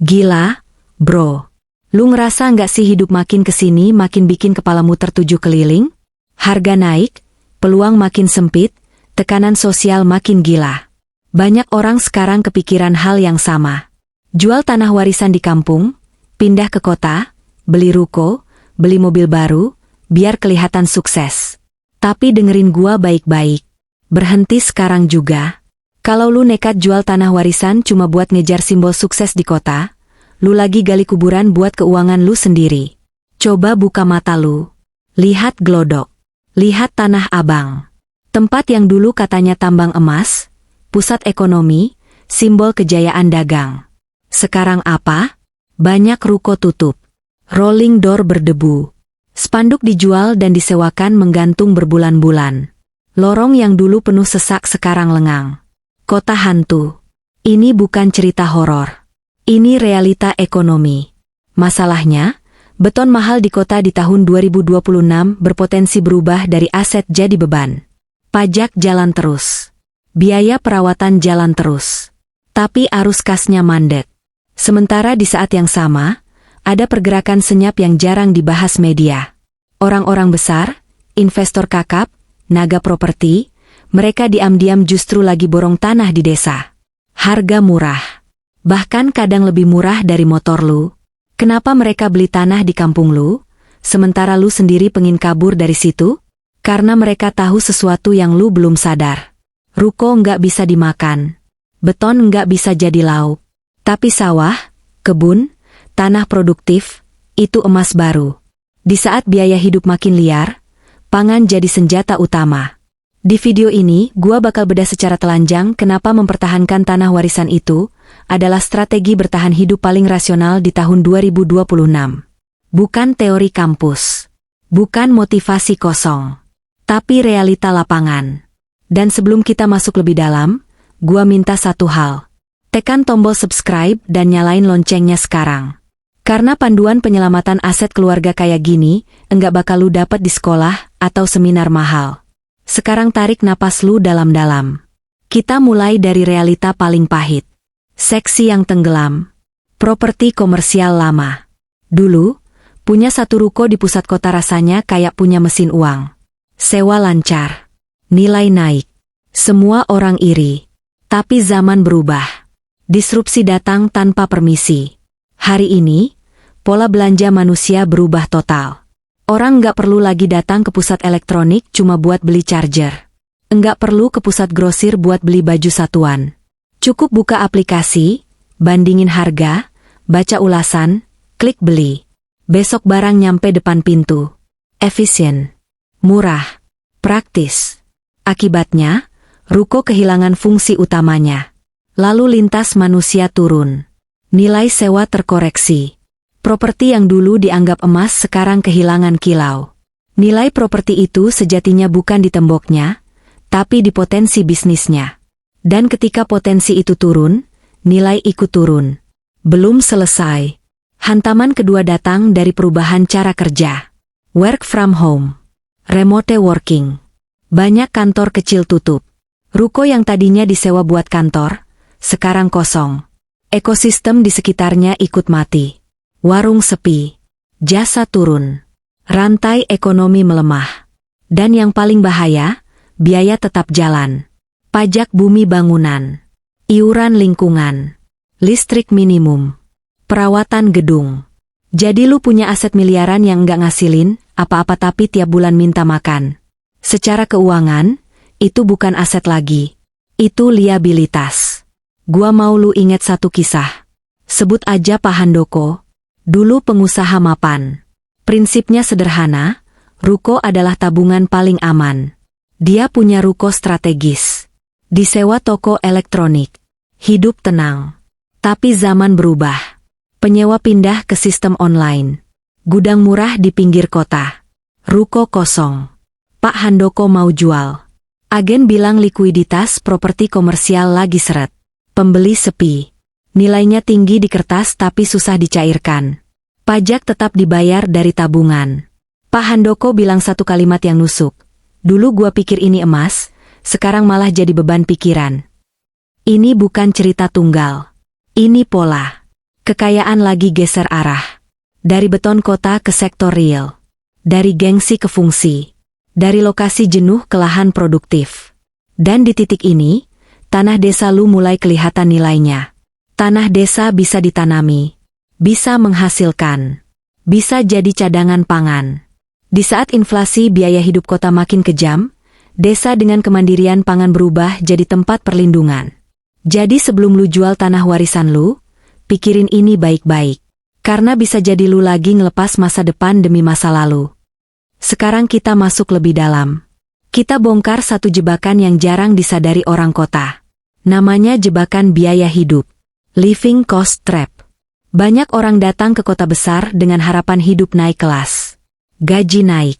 Gila, bro. Lu ngerasa nggak sih hidup makin kesini makin bikin kepalamu tertuju keliling? Harga naik, peluang makin sempit, tekanan sosial makin gila. Banyak orang sekarang kepikiran hal yang sama. Jual tanah warisan di kampung, pindah ke kota, beli ruko, beli mobil baru, biar kelihatan sukses. Tapi dengerin gua baik-baik. Berhenti sekarang juga. Kalau lu nekat jual tanah warisan cuma buat ngejar simbol sukses di kota, lu lagi gali kuburan buat keuangan lu sendiri. Coba buka mata lu. Lihat Glodok. Lihat Tanah Abang. Tempat yang dulu katanya tambang emas, pusat ekonomi, simbol kejayaan dagang. Sekarang apa? Banyak ruko tutup. Rolling door berdebu. Spanduk dijual dan disewakan menggantung berbulan-bulan. Lorong yang dulu penuh sesak sekarang lengang. Kota hantu. Ini bukan cerita horor. Ini realita ekonomi. Masalahnya, beton mahal di kota di tahun 2026 berpotensi berubah dari aset jadi beban. Pajak jalan terus. Biaya perawatan jalan terus. Tapi arus kasnya mandek. Sementara di saat yang sama, ada pergerakan senyap yang jarang dibahas media. Orang-orang besar, investor kakap, naga properti, mereka diam-diam justru lagi borong tanah di desa. Harga murah. Bahkan kadang lebih murah dari motor lu. Kenapa mereka beli tanah di kampung lu, sementara lu sendiri pengin kabur dari situ? Karena mereka tahu sesuatu yang lu belum sadar. Ruko nggak bisa dimakan. Beton nggak bisa jadi lauk. Tapi sawah, kebun, tanah produktif, itu emas baru. Di saat biaya hidup makin liar, pangan jadi senjata utama. Di video ini, gua bakal bedah secara telanjang kenapa mempertahankan tanah warisan itu adalah strategi bertahan hidup paling rasional di tahun 2026. Bukan teori kampus. Bukan motivasi kosong. Tapi realita lapangan. Dan sebelum kita masuk lebih dalam, gua minta satu hal. Tekan tombol subscribe dan nyalain loncengnya sekarang. Karena panduan penyelamatan aset keluarga kayak gini, enggak bakal lu dapat di sekolah atau seminar mahal. Sekarang tarik napas lu dalam-dalam. Kita mulai dari realita paling pahit. Seksi yang tenggelam. Properti komersial lama. Dulu, punya satu ruko di pusat kota rasanya kayak punya mesin uang. Sewa lancar. Nilai naik. Semua orang iri. Tapi zaman berubah. Disrupsi datang tanpa permisi. Hari ini, pola belanja manusia berubah total. Orang nggak perlu lagi datang ke pusat elektronik cuma buat beli charger. Nggak perlu ke pusat grosir buat beli baju satuan. Cukup buka aplikasi, bandingin harga, baca ulasan, klik beli. Besok barang nyampe depan pintu. Efisien. Murah. Praktis. Akibatnya, ruko kehilangan fungsi utamanya. Lalu lintas manusia turun. Nilai sewa terkoreksi. Properti yang dulu dianggap emas sekarang kehilangan kilau. Nilai properti itu sejatinya bukan di temboknya, tapi di potensi bisnisnya. Dan ketika potensi itu turun, nilai ikut turun. Belum selesai. Hantaman kedua datang dari perubahan cara kerja. Work from home. Remote working. Banyak kantor kecil tutup. Ruko yang tadinya disewa buat kantor, sekarang kosong. Ekosistem di sekitarnya ikut mati. Warung sepi. Jasa turun. Rantai ekonomi melemah. Dan yang paling bahaya, biaya tetap jalan. Pajak bumi bangunan. Iuran lingkungan. Listrik minimum. Perawatan gedung. Jadi lu punya aset miliaran yang nggak ngasilin apa-apa tapi tiap bulan minta makan. Secara keuangan, itu bukan aset lagi. Itu liabilitas. Gua mau lu inget satu kisah. Sebut aja Pak Handoko. Dulu pengusaha mapan. Prinsipnya sederhana, ruko adalah tabungan paling aman. Dia punya ruko strategis. Disewa toko elektronik. Hidup tenang. Tapi zaman berubah. Penyewa pindah ke sistem online. Gudang murah di pinggir kota. Ruko kosong. Pak Handoko mau jual. Agen bilang likuiditas properti komersial lagi seret. Pembeli sepi. Nilainya tinggi di kertas tapi susah dicairkan. Pajak tetap dibayar dari tabungan. Pak Handoko bilang satu kalimat yang nusuk. Dulu gua pikir ini emas, sekarang malah jadi beban pikiran. Ini bukan cerita tunggal. Ini pola. Kekayaan lagi geser arah. Dari beton kota ke sektor real. Dari gengsi ke fungsi. Dari lokasi jenuh ke lahan produktif. Dan di titik ini, tanah desa lu mulai kelihatan nilainya. Tanah desa bisa ditanami. Bisa menghasilkan. Bisa jadi cadangan pangan. Di saat inflasi biaya hidup kota makin kejam, desa dengan kemandirian pangan berubah jadi tempat perlindungan. Jadi sebelum lu jual tanah warisan lu, pikirin ini baik-baik. Karena bisa jadi lu lagi ngelepas masa depan demi masa lalu. Sekarang kita masuk lebih dalam. Kita bongkar satu jebakan yang jarang disadari orang kota. Namanya jebakan biaya hidup. Living cost trap. Banyak orang datang ke kota besar dengan harapan hidup naik kelas. Gaji naik.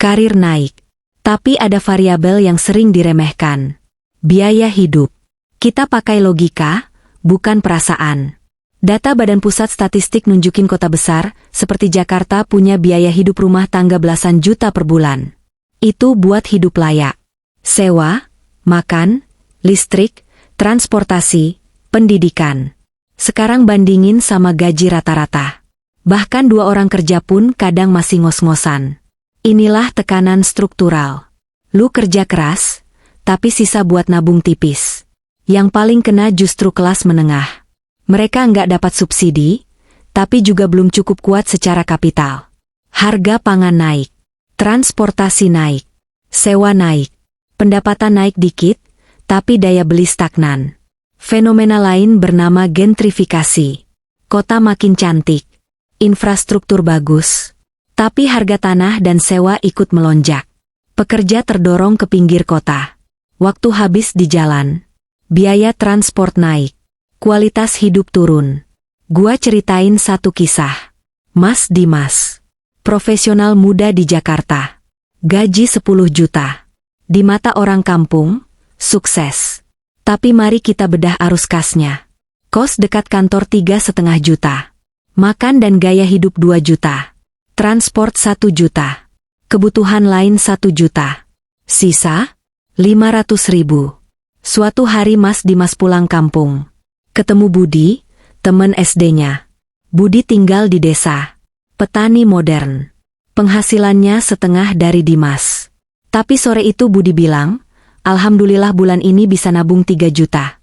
Karir naik. Tapi ada variabel yang sering diremehkan. Biaya hidup. Kita pakai logika, bukan perasaan. Data Badan Pusat Statistik nunjukin kota besar, seperti Jakarta punya biaya hidup rumah tangga belasan juta per bulan. Itu buat hidup layak. Sewa, makan, listrik, transportasi, pendidikan. Sekarang bandingin sama gaji rata-rata. Bahkan 2 orang kerja pun kadang masih ngos-ngosan. Inilah tekanan struktural. Lu kerja keras, tapi sisa buat nabung tipis. Yang paling kena justru kelas menengah. Mereka nggak dapat subsidi, tapi juga belum cukup kuat secara kapital. Harga pangan naik, transportasi naik, sewa naik, pendapatan naik dikit, tapi daya beli stagnan. Fenomena lain bernama gentrifikasi. Kota makin cantik, infrastruktur bagus, tapi harga tanah dan sewa ikut melonjak. Pekerja terdorong ke pinggir kota. Waktu habis di jalan. Biaya transport naik. Kualitas hidup turun. Gua ceritain satu kisah. Mas Dimas. Profesional muda di Jakarta. Gaji 10 juta. Di mata orang kampung, sukses. Tapi mari kita bedah arus kasnya. Kos dekat kantor 3,5 juta. Makan dan gaya hidup 2 juta. Transport 1 juta. Kebutuhan lain 1 juta. Sisa? 500.000. Suatu hari Mas Dimas pulang kampung. Ketemu Budi, temen SD-nya. Budi tinggal di desa. Petani modern. Penghasilannya setengah dari Dimas. Tapi sore itu Budi bilang, Alhamdulillah bulan ini bisa nabung 3 juta.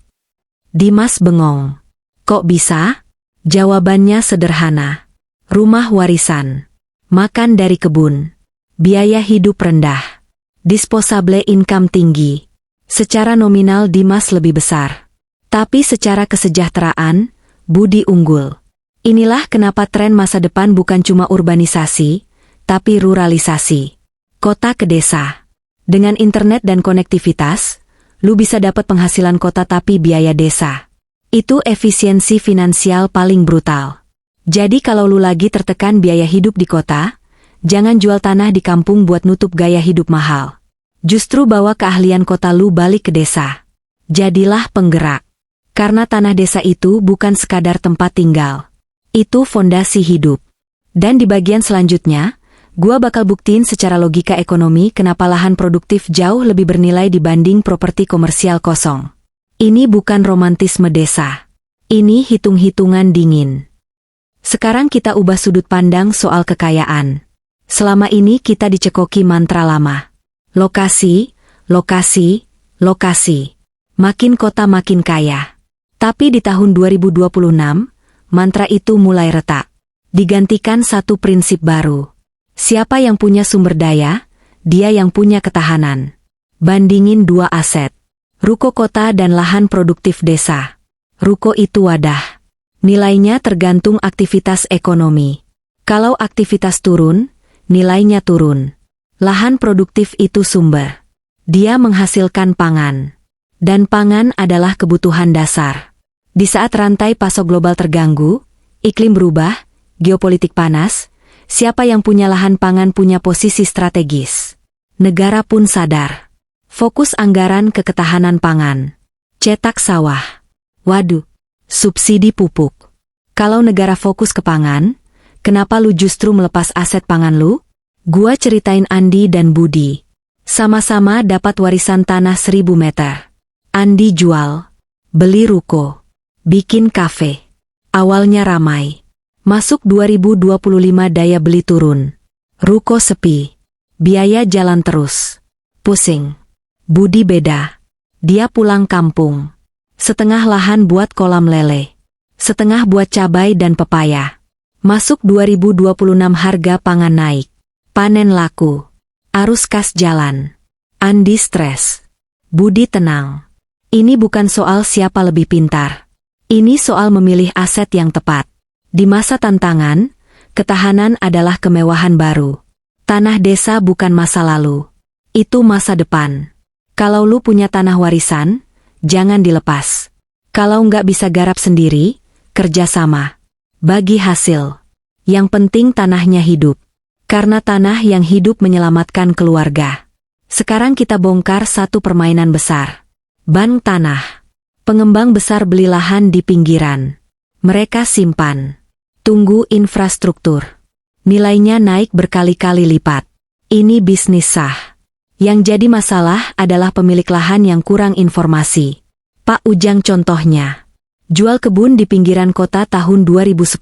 Dimas bengong. Kok bisa? Jawabannya sederhana. Rumah warisan. Makan dari kebun. Biaya hidup rendah. Disposable income tinggi. Secara nominal Dimas lebih besar. Tapi secara kesejahteraan, Budi unggul. Inilah kenapa tren masa depan bukan cuma urbanisasi, tapi ruralisasi. Kota ke desa. Dengan internet dan konektivitas, lu bisa dapat penghasilan kota tapi biaya desa. Itu efisiensi finansial paling brutal. Jadi kalau lu lagi tertekan biaya hidup di kota, jangan jual tanah di kampung buat nutup gaya hidup mahal. Justru bawa keahlian kota lu balik ke desa. Jadilah penggerak. Karena tanah desa itu bukan sekadar tempat tinggal. Itu fondasi hidup. Dan di bagian selanjutnya, gua bakal buktiin secara logika ekonomi kenapa lahan produktif jauh lebih bernilai dibanding properti komersial kosong. Ini bukan romantisme desa. Ini hitung-hitungan dingin. Sekarang kita ubah sudut pandang soal kekayaan. Selama ini kita dicekoki mantra lama. Lokasi, lokasi, lokasi. Makin kota makin kaya. Tapi di tahun 2026, mantra itu mulai retak. Digantikan satu prinsip baru. Siapa yang punya sumber daya, dia yang punya ketahanan. Bandingin 2 aset. Ruko kota dan lahan produktif desa. Ruko itu wadah. Nilainya tergantung aktivitas ekonomi. Kalau aktivitas turun, nilainya turun. Lahan produktif itu sumber. Dia menghasilkan pangan. Dan pangan adalah kebutuhan dasar. Di saat rantai pasok global terganggu, iklim berubah, geopolitik panas, siapa yang punya lahan pangan punya posisi strategis. Negara pun sadar. Fokus anggaran ke ketahanan pangan. Cetak sawah. Waduh, subsidi pupuk. Kalau negara fokus ke pangan, kenapa lu justru melepas aset pangan lu? Gua ceritain Andi dan Budi. Sama-sama dapat warisan tanah 1000 meter. Andi jual, beli ruko, bikin kafe. Awalnya ramai. Masuk 2025 daya beli turun. Ruko sepi. Biaya jalan terus. Pusing. Budi beda. Dia pulang kampung. Setengah lahan buat kolam lele. Setengah buat cabai dan pepaya. Masuk 2026 harga pangan naik. Panen laku. Arus kas jalan. Andi stres. Budi tenang. Ini bukan soal siapa lebih pintar. Ini soal memilih aset yang tepat. Di masa tantangan, ketahanan adalah kemewahan baru. Tanah desa bukan masa lalu. Itu masa depan. Kalau lu punya tanah warisan, jangan dilepas. Kalau nggak bisa garap sendiri, kerjasama. Bagi hasil. Yang penting tanahnya hidup. Karena tanah yang hidup menyelamatkan keluarga. Sekarang kita bongkar satu permainan besar. Bank tanah. Pengembang besar beli lahan di pinggiran. Mereka simpan. Tunggu infrastruktur. Nilainya naik berkali-kali lipat. Ini bisnis sah. Yang jadi masalah adalah pemilik lahan yang kurang informasi. Pak Ujang contohnya. Jual kebun di pinggiran kota tahun 2010.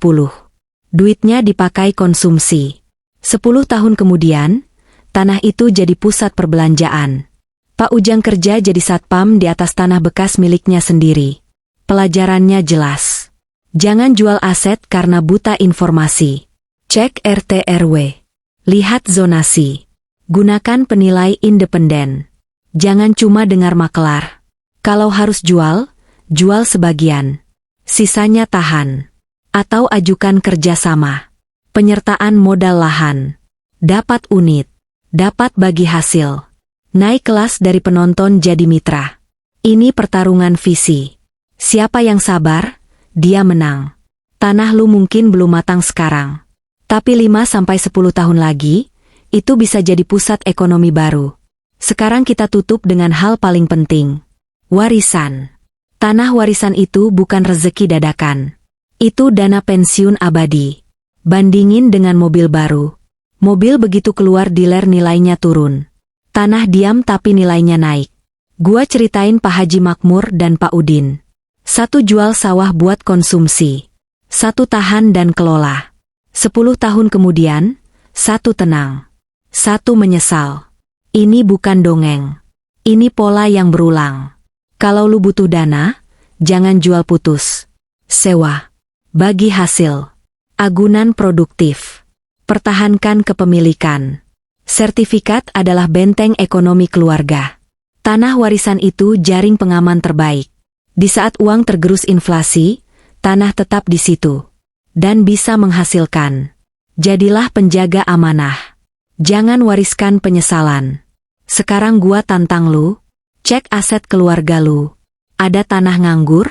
Duitnya dipakai konsumsi. 10 tahun kemudian, tanah itu jadi pusat perbelanjaan. Pak Ujang kerja jadi satpam di atas tanah bekas miliknya sendiri. Pelajarannya jelas. Jangan jual aset karena buta informasi. Cek RT RW. Lihat zonasi. Gunakan penilai independen. Jangan cuma dengar makelar. Kalau harus jual, jual sebagian. Sisanya tahan. Atau ajukan kerjasama. Penyertaan modal lahan. Dapat unit. Dapat bagi hasil. Naik kelas dari penonton jadi mitra. Ini pertarungan visi. Siapa yang sabar, dia menang. Tanah lu mungkin belum matang sekarang. Tapi 5-10 tahun lagi, itu bisa jadi pusat ekonomi baru. Sekarang kita tutup dengan hal paling penting. Warisan. Tanah warisan itu bukan rezeki dadakan. Itu dana pensiun abadi. Bandingin dengan mobil baru. Mobil begitu keluar dealer nilainya turun. Tanah diam tapi nilainya naik. Gua ceritain Pak Haji Makmur dan Pak Udin. Satu jual sawah buat konsumsi. Satu tahan dan kelola. 10 tahun kemudian, satu tenang. Satu menyesal. Ini bukan dongeng. Ini pola yang berulang. Kalau lu butuh dana, jangan jual putus. Sewa. Bagi hasil. Agunan produktif. Pertahankan kepemilikan. Sertifikat adalah benteng ekonomi keluarga. Tanah warisan itu jaring pengaman terbaik. Di saat uang tergerus inflasi, tanah tetap di situ. Dan bisa menghasilkan. Jadilah penjaga amanah. Jangan wariskan penyesalan. Sekarang gua tantang lu, cek aset keluarga lu. Ada tanah nganggur?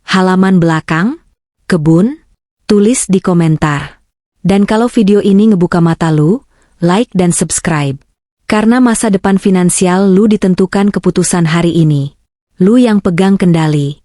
Halaman belakang? Kebun? Tulis di komentar. Dan kalau video ini ngebuka mata lu, like dan subscribe. Karena masa depan finansial lu ditentukan keputusan hari ini. Lu yang pegang kendali.